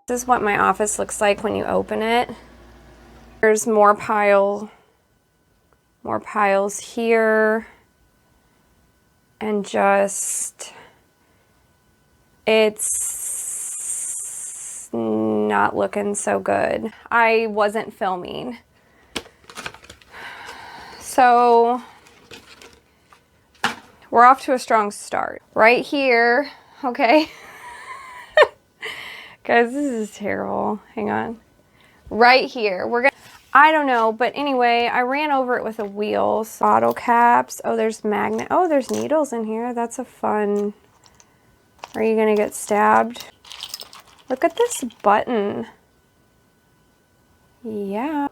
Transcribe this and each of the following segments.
This is what my office looks like when you open it. There's more piles here, and just, it's not looking so good. I wasn't filming. So we're off to a strong start. Right here, okay. Guys, this is terrible. Hang on. Right here, I don't know, but anyway, I ran over it with a wheel. Bottle caps. Oh, there's magnet. Oh, there's needles in here. That's a fun. Are you gonna get stabbed? Look at this button. Yeah.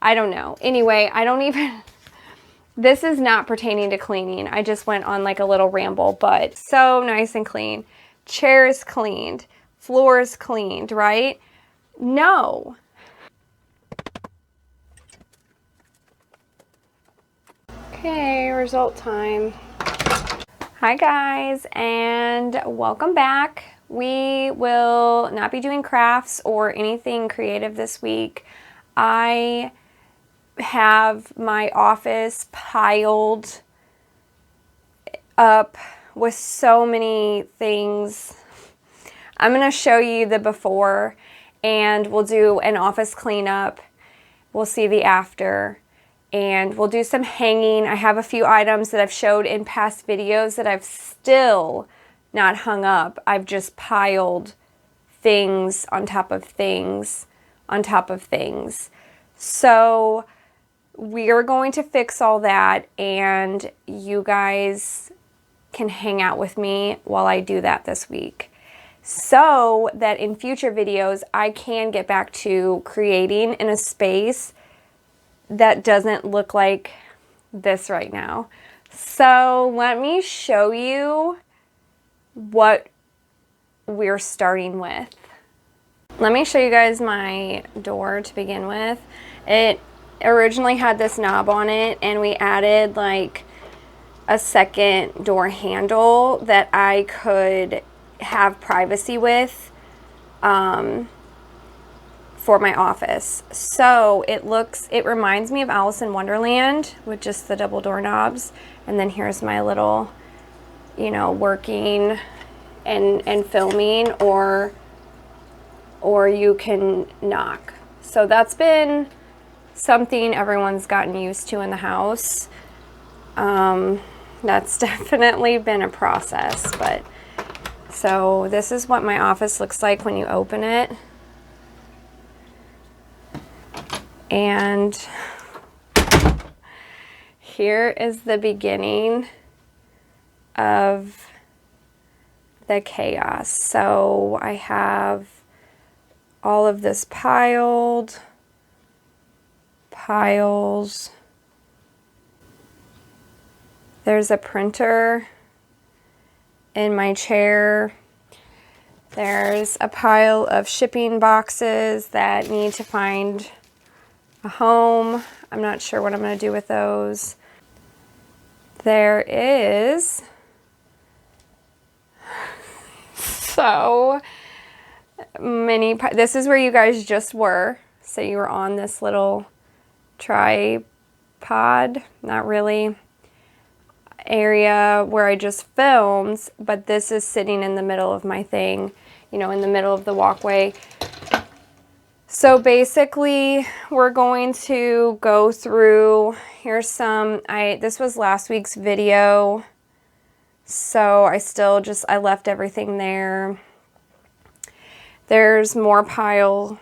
I don't know. Anyway, I don't even, this is not pertaining to cleaning. I just went on like a little ramble, but so nice and clean. Chairs cleaned. Floors cleaned, right? No. Okay, result time. Hi guys, and welcome back. We will not be doing crafts or anything creative this week. I have my office piled up with so many things. I'm going to show you the before, and we'll do an office cleanup. We'll see the after, and we'll do some hanging. I have a few items that I've showed in past videos that I've still not hung up. I've just piled things on top of things on top of things. So we are going to fix all that, and you guys can hang out with me while I do that this week, so that in future videos I can get back to creating in a space that doesn't look like this right now. So let me show you what we're starting with. Let me show you guys my door to begin with. It originally had this knob on it, and we added like a second door handle that I could have privacy with for my office. So it reminds me of Alice in Wonderland with just the double doorknobs. And then here's my little, you know, working and filming, or you can knock. So that's been something everyone's gotten used to in the house. That's definitely been a process, but so this is what my office looks like when you open it. And here is the beginning of the chaos. So I have all of this piles. There's a printer in my chair. There's a pile of shipping boxes that need to find a home. I'm not sure what I'm going to do with those. There is so many. This is where you guys just were. So you were on this little tripod, not really, area where I just filmed, but this is sitting in the middle of my thing, you know, in the middle of the walkway. So basically we're going to go through, here's some, this was last week's video, so I left everything there. There's more piles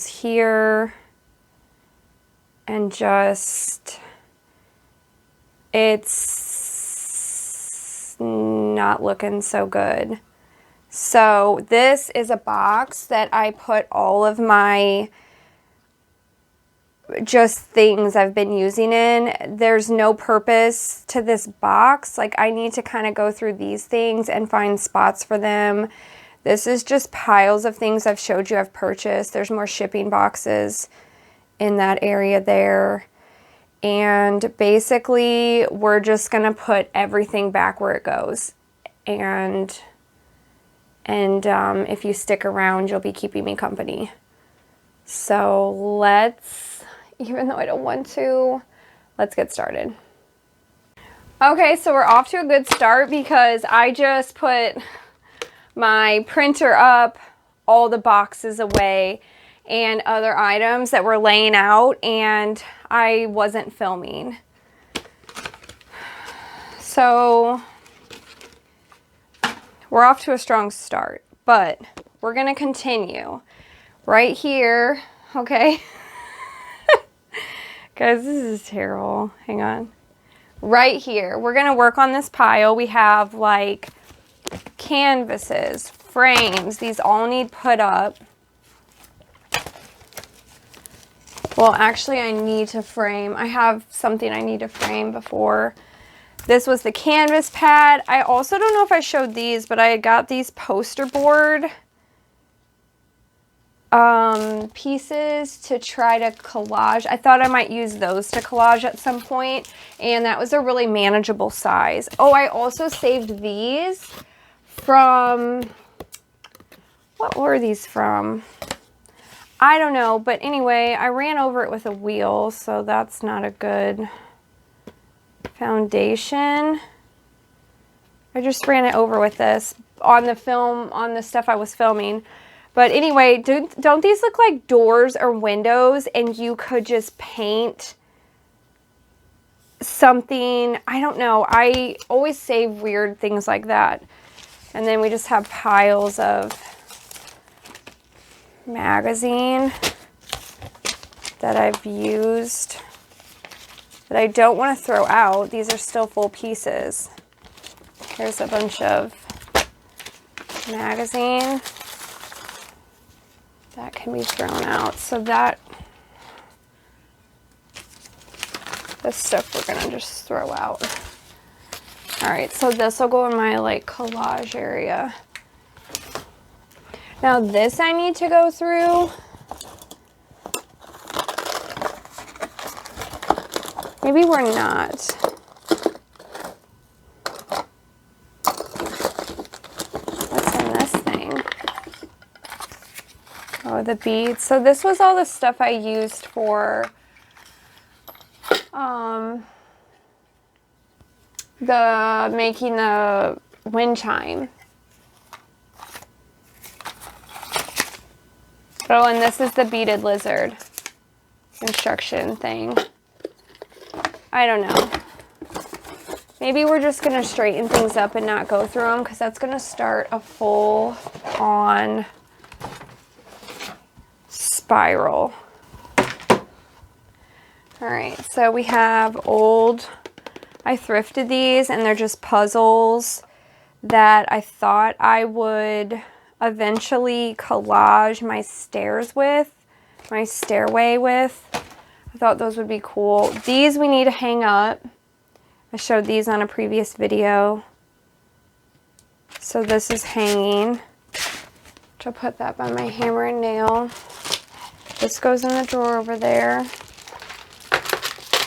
here, and just, it's not looking so good. So this is a box that I put all of my just things I've been using in. There's no purpose to this box. Like, I need to kind of go through these things and find spots for them. This is just piles of things I've showed you I've purchased. There's more shipping boxes in that area there. And basically we're just gonna put everything back where it goes and And if you stick around, you'll be keeping me company. So let's, even though I don't want to, let's get started. Okay, so we're off to a good start because I just put my printer up, all the boxes away, and other items that were laying out, and I wasn't filming. So we're off to a strong start, but we're gonna continue right here, okay? Guys, this is terrible. Hang on. Right here, we're gonna work on this pile. We have like canvases, frames, these all need put up. Well, actually I need to frame. I have something I need to frame before. This was the canvas pad. I also don't know if I showed these, but I got these poster board pieces to try to collage. I thought I might use those to collage at some point, and that was a really manageable size. Oh, I also saved these from, what were these from? I don't know, but anyway, I ran over it with a wheel, so that's not a good foundation. I just ran it over with this on the film, on the stuff I was filming. But anyway, don't these look like doors or windows, and you could just paint something? I don't know. I always save weird things like that. And then we just have piles of magazine that I've used that I don't want to throw out. These are still full pieces. Here's a bunch of magazine that can be thrown out. So that, this stuff we're gonna just throw out. All right, so this will go in my like collage area. Now this I need to go through. Maybe we're not. What's in this thing? Oh, the beads. So this was all the stuff I used for making the wind chime. Oh, and this is the beaded lizard instruction thing. I don't know. Maybe we're just gonna straighten things up and not go through them, because that's gonna start a full on spiral. All right, so we have I thrifted these, and they're just puzzles that I thought I would eventually collage my stairs with, my stairway with. I thought those would be cool. These we need to hang up. I showed these on a previous video. So this is hanging. I'll put that by my hammer and nail. This goes in the drawer over there.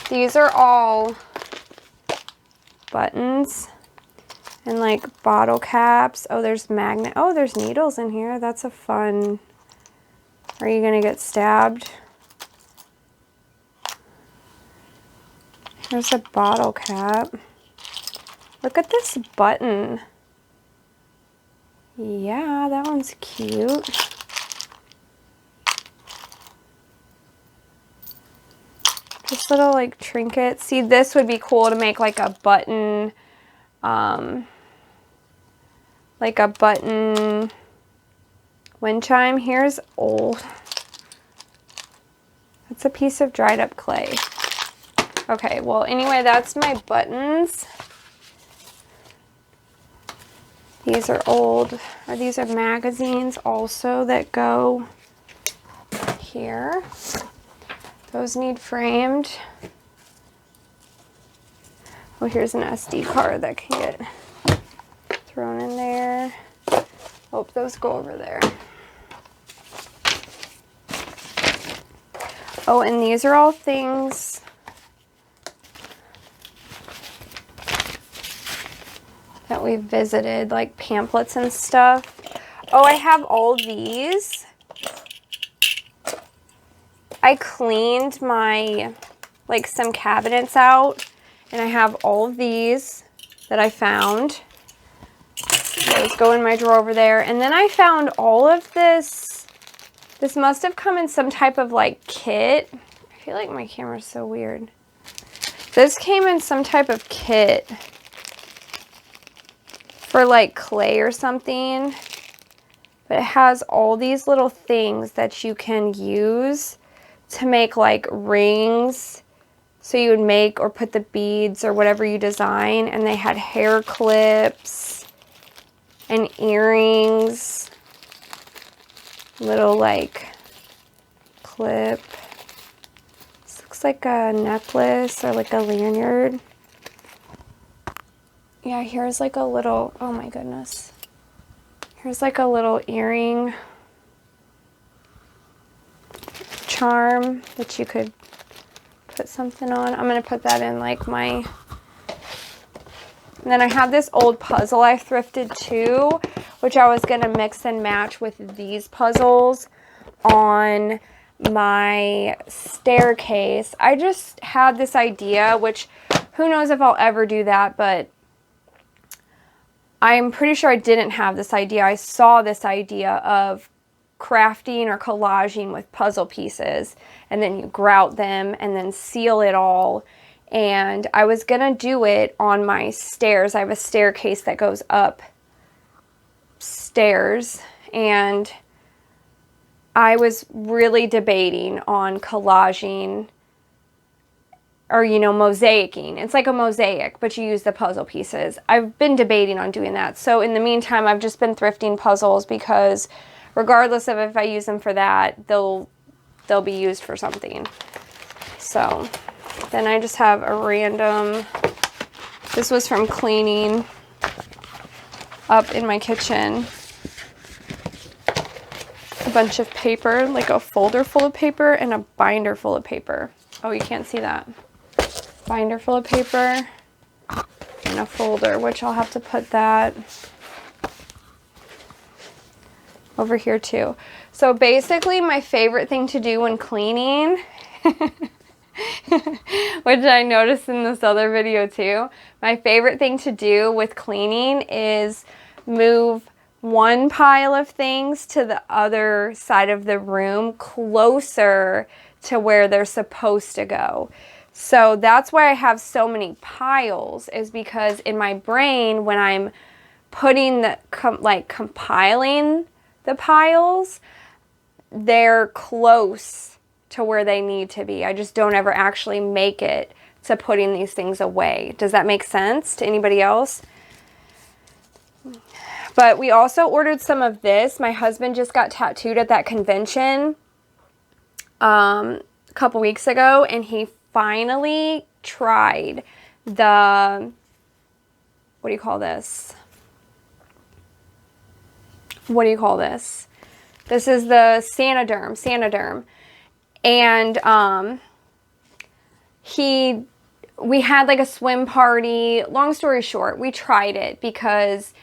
These are all buttons and like bottle caps. Oh, there's magnet. Oh, there's needles in here. That's a fun. Are you gonna get stabbed? There's a bottle cap. Look at this button. Yeah, that one's cute. Just little like trinkets. See, this would be cool to make like a button, wind chime. Here's old. It's a piece of dried up clay. Okay, well, anyway, that's my buttons. These are old, or these are magazines also that go here. Those need framed. Oh, here's an SD card that can get thrown in there. Oh, those go over there. Oh, and these are all things that we've visited, like pamphlets and stuff. Oh, I have all these. I cleaned my, like, some cabinets out, and I have all of these that I found. Those go in my drawer over there. And then I found all of this. This must have come in some type of, like, kit. I feel like my camera's so weird. This came in some type of kit for, like, clay or something. But it has all these little things that you can use to make, like, rings. So you would make or put the beads or whatever you design. And they had hair clips and earrings. Little, like, clip. This looks like a necklace or like a lanyard. Yeah, here's like a little, oh my goodness. Here's like a little earring charm that you could put something on. I'm going to put that in like my... And then I have this old puzzle I thrifted too, which I was going to mix and match with these puzzles on my staircase. I just had this idea, which who knows if I'll ever do that, but I'm pretty sure I didn't have this idea. I saw this idea of crafting or collaging with puzzle pieces, and then you grout them and then seal it all. And I was gonna do it on my stairs. I have a staircase that goes up stairs, and I was really debating on collaging or, you know, mosaicing. It's like a mosaic, but you use the puzzle pieces. I've been debating on doing that. So in the meantime, I've just been thrifting puzzles because regardless of if I use them for that, they'll be used for something. So then I just have a random, this was from cleaning up in my kitchen. A bunch of paper, like a folder full of paper and a binder full of paper. Oh, you can't see that. Binder full of paper and a folder, which I'll have to put that over here too. So basically my favorite thing to do when cleaning, which I noticed in this other video too, my favorite thing to do with cleaning is move one pile of things to the other side of the room closer to where they're supposed to go. So that's why I have so many piles, is because in my brain when I'm putting the compiling the piles, they're close to where they need to be. I just don't ever actually make it to putting these things away. Does that make sense to anybody else? But we also ordered some of this. My husband just got tattooed at that convention a couple weeks ago, and he finally tried the, what do you call this? What do you call this? This is the Saniderm. And we had like a swim party. Long story short, we tried it because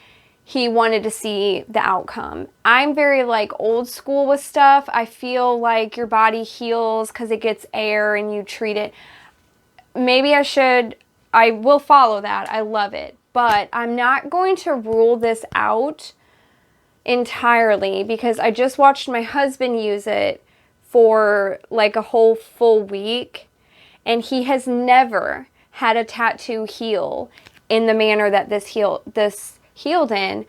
he wanted to see the outcome. I'm very like old school with stuff. I feel like your body heals because it gets air and you treat it. Maybe I will follow that. I love it. But I'm not going to rule this out entirely because I just watched my husband use it for like a whole full week, and he has never had a tattoo heal in the manner that this healed in.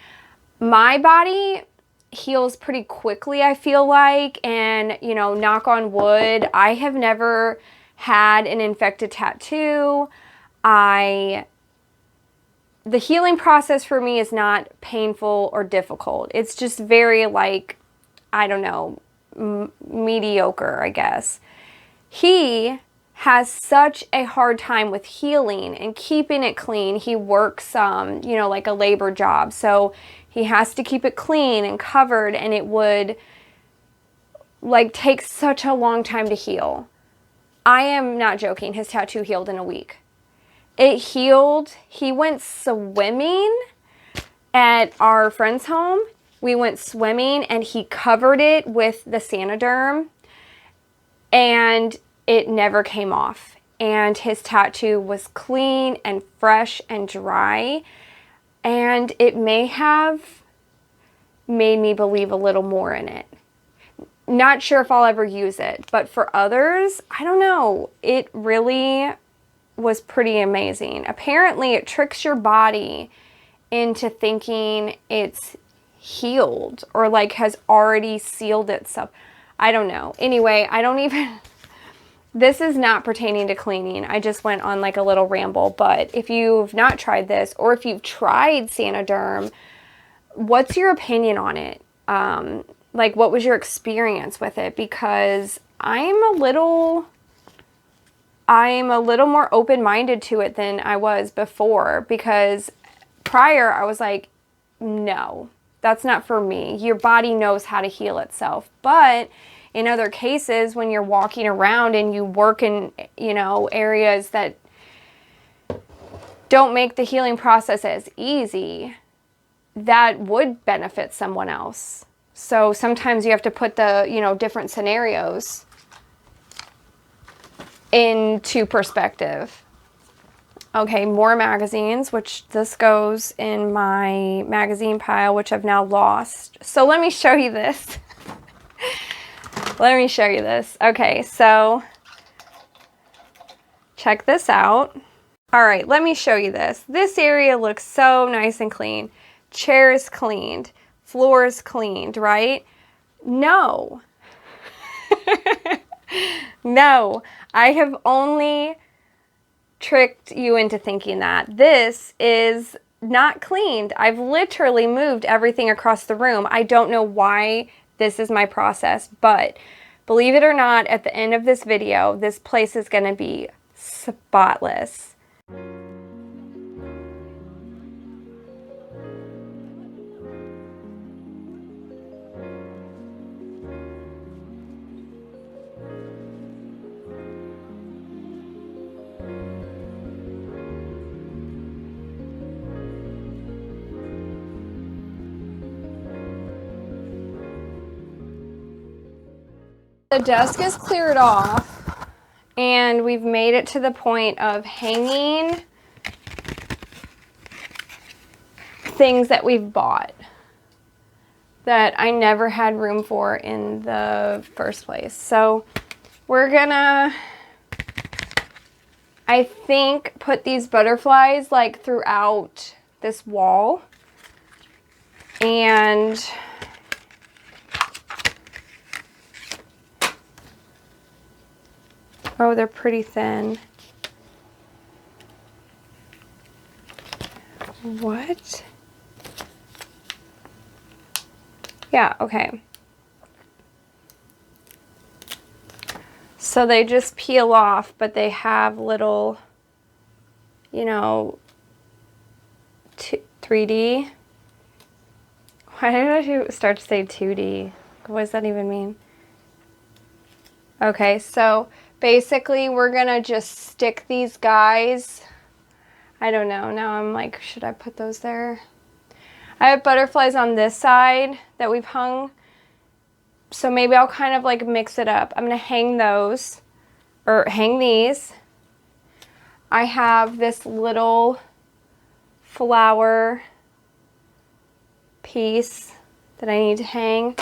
My body heals pretty quickly, I feel like, and you know, knock on wood, I have never had an infected tattoo. The healing process for me is not painful or difficult. It's just very like, I don't know, mediocre, I guess. He has such a hard time with healing and keeping it clean. He works, you know, like a labor job. So he has to keep it clean and covered, and it would like take such a long time to heal. I am not joking. His tattoo healed in a week. It healed. He went swimming at our friend's home We went swimming and he covered it with the Saniderm and it never came off. And his tattoo was clean and fresh and dry. And it may have made me believe a little more in it. Not sure if I'll ever use it, but for others, I don't know. It really was pretty amazing. Apparently, it tricks your body into thinking it's healed or like has already sealed itself. I don't know. Anyway, I don't even... This is not pertaining to cleaning. I just went on like a little ramble, but if you've not tried this or if you've tried Saniderm, what's your opinion on it? Like, what was your experience with it? Because I'm a little more open-minded to it than I was before, because prior I was like, no, that's not for me. Your body knows how to heal itself. But in other cases, when you're walking around and you work in, you know, areas that don't make the healing process as easy, that would benefit someone else. So sometimes you have to put the, you know, different scenarios into perspective. Okay, more magazines, which this goes in my magazine pile, which I've now lost. So let me show you this. Let me show you this. Okay, so check this out. All right, let me show you this. This area looks so nice and clean. Chairs cleaned, floors cleaned, right? No. No, I have only tricked you into thinking that. This is not cleaned. I've literally moved everything across the room. I don't know why this is my process, but believe it or not, at the end of this video, this place is going to be spotless. The desk is cleared off and we've made it to the point of hanging things that we've bought that I never had room for in the first place. So we're gonna, I think, put these butterflies like throughout this wall. And oh, they're pretty thin. What? Yeah, okay. So they just peel off, but they have little, you know, 3D. Why did I start to say 2D? What does that even mean? Okay, so basically we're gonna just stick these guys. I don't know, now I'm like, should I put those there? I have butterflies on this side that we've hung, so maybe I'll kind of like mix it up. I'm gonna hang those, or hang these. I have this little flower piece that I need to hang,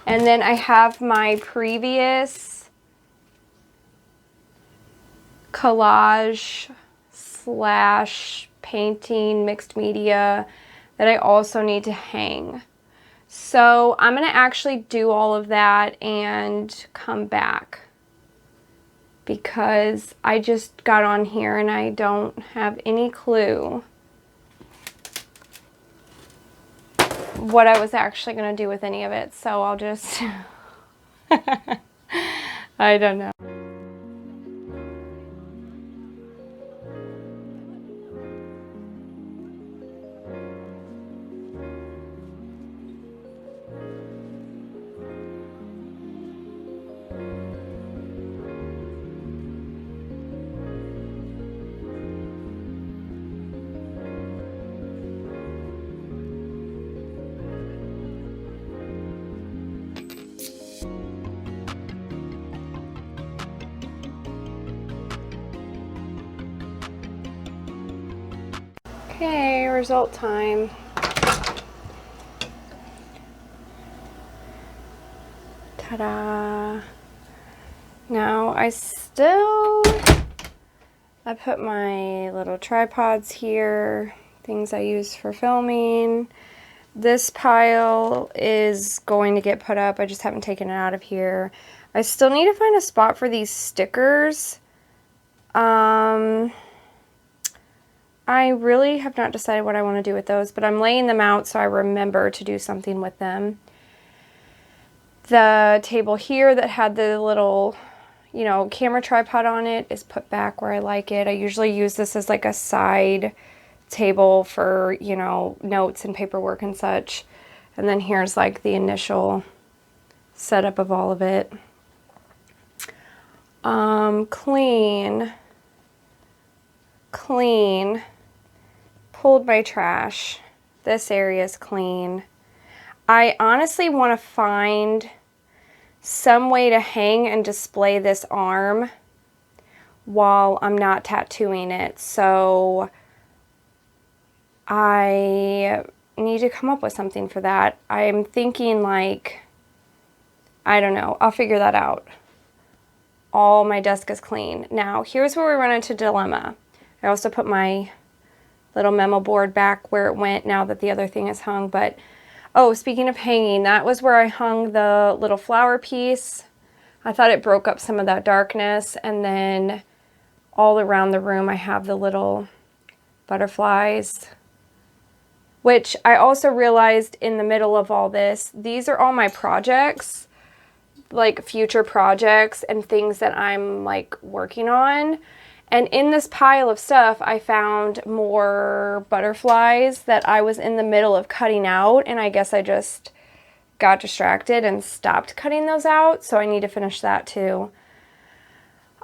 and then I have my previous collage slash painting mixed media that I also need to hang. So I'm gonna actually do all of that and come back, because I just got on here and I don't have any clue what I was actually gonna do with any of it. So I'll just, I don't know. Okay, result time. Ta-da! Now I put my little tripods here, things I use for filming. This pile is going to get put up. I just haven't taken it out of here. I still need to find a spot for these stickers. I really have not decided what I want to do with those, but I'm laying them out so I remember to do something with them. The table here that had the little, you know, camera tripod on it is put back where I like it. I usually use this as like a side table for, you know, notes and paperwork and such. And then here's like the initial setup of all of it. Clean. Pulled my trash. This area is clean. I honestly want to find some way to hang and display this arm while I'm not tattooing it. So I need to come up with something for that. I'm thinking like, I don't know, I'll figure that out. All my desk is clean. Now, here's where we run into a dilemma. I also put my little memo board back where it went now that the other thing is hung, but oh, speaking of hanging, that was where I hung the little flower piece. I thought it broke up some of that darkness, and then all around the room I have the little butterflies, which I also realized in the middle of all this, these are all my projects, like future projects and things that I'm like working on. And in this pile of stuff, I found more butterflies that I was in the middle of cutting out, and I guess I just got distracted and stopped cutting those out, so I need to finish that too.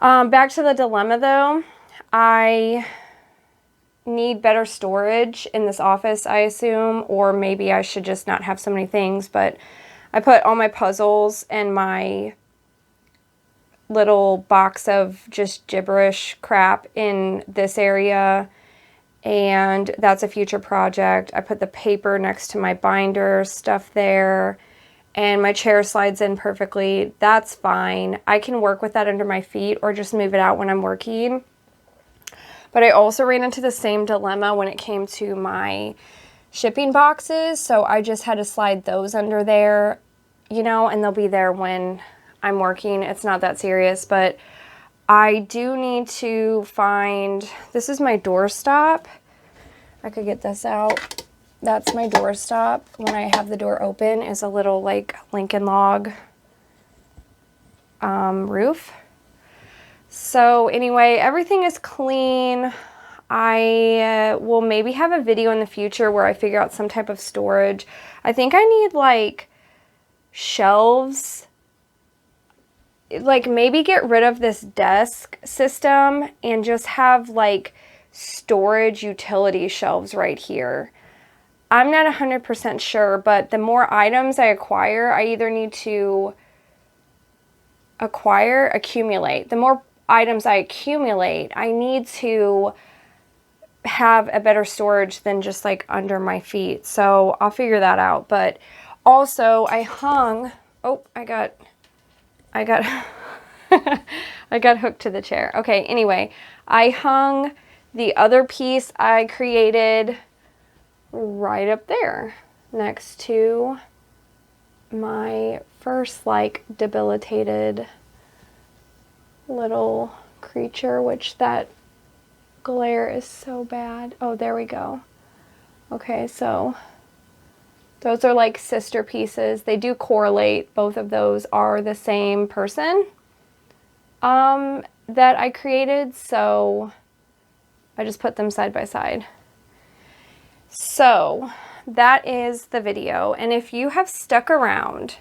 Back to the dilemma though, I need better storage in this office, I assume, or maybe I should just not have so many things, but I put all my puzzles and my little box of just gibberish crap in this area, and that's a future project. I put the paper next to my binder stuff there, and my chair slides in perfectly. That's fine. I can work with that under my feet or just move it out when I'm working. But I also ran into the same dilemma when it came to my shipping boxes, so I just had to slide those under there, you know, and they'll be there when I'm working. It's not that serious, but I do need to find, this is my doorstop. I could get this out. That's my doorstop. When I have the door open is a little like Lincoln log roof. So anyway, everything is clean. I will maybe have a video in the future where I figure out some type of storage. I think I need like shelves, like maybe get rid of this desk system and just have like storage utility shelves right here. I'm not 100% sure, but the more items I acquire, I either need to accumulate. The more items I accumulate, I need to have a better storage than just like under my feet. So I'll figure that out. But also I hung, oh, I got I got hooked to the chair. Okay, anyway, I hung the other piece I created right up there next to my first like debilitated little creature, which that glare is so bad. Oh, there we go. Okay, so those are like sister pieces. They do correlate. Both of those are the same person that I created, so I just put them side by side. So that is the video, and if you have stuck around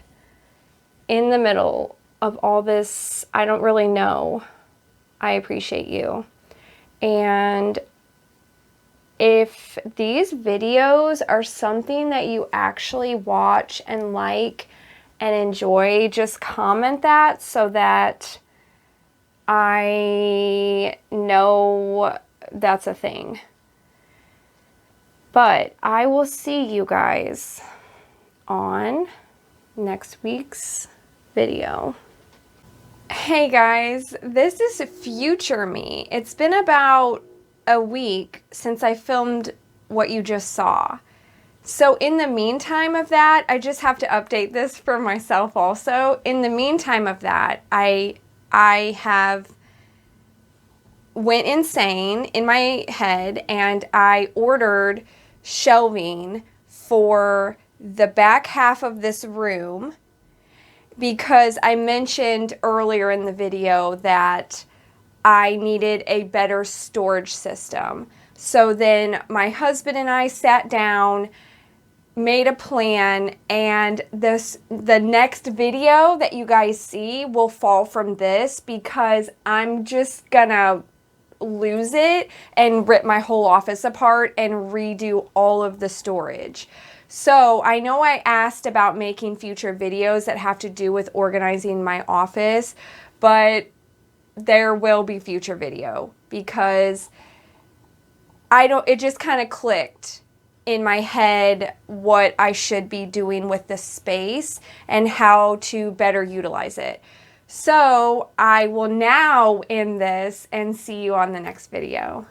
in the middle of all this, I don't really know, I appreciate you. And if these videos are something that you actually watch and like and enjoy, just comment that so that I know that's a thing. But I will see you guys on next week's video. Hey guys, this is future me. It's been about a week since I filmed what you just saw. So in the meantime of that, I just have to update this for myself also. In the meantime of that, I have went insane in my head and I ordered shelving for the back half of this room because I mentioned earlier in the video that I needed a better storage system. So then my husband and I sat down, made a plan, and the next video that you guys see will fall from this because I'm just gonna lose it and rip my whole office apart and redo all of the storage. So I know I asked about making future videos that have to do with organizing my office, but there will be future video because it just kind of clicked in my head what I should be doing with the space and how to better utilize it. So I will now end this and see you on the next video.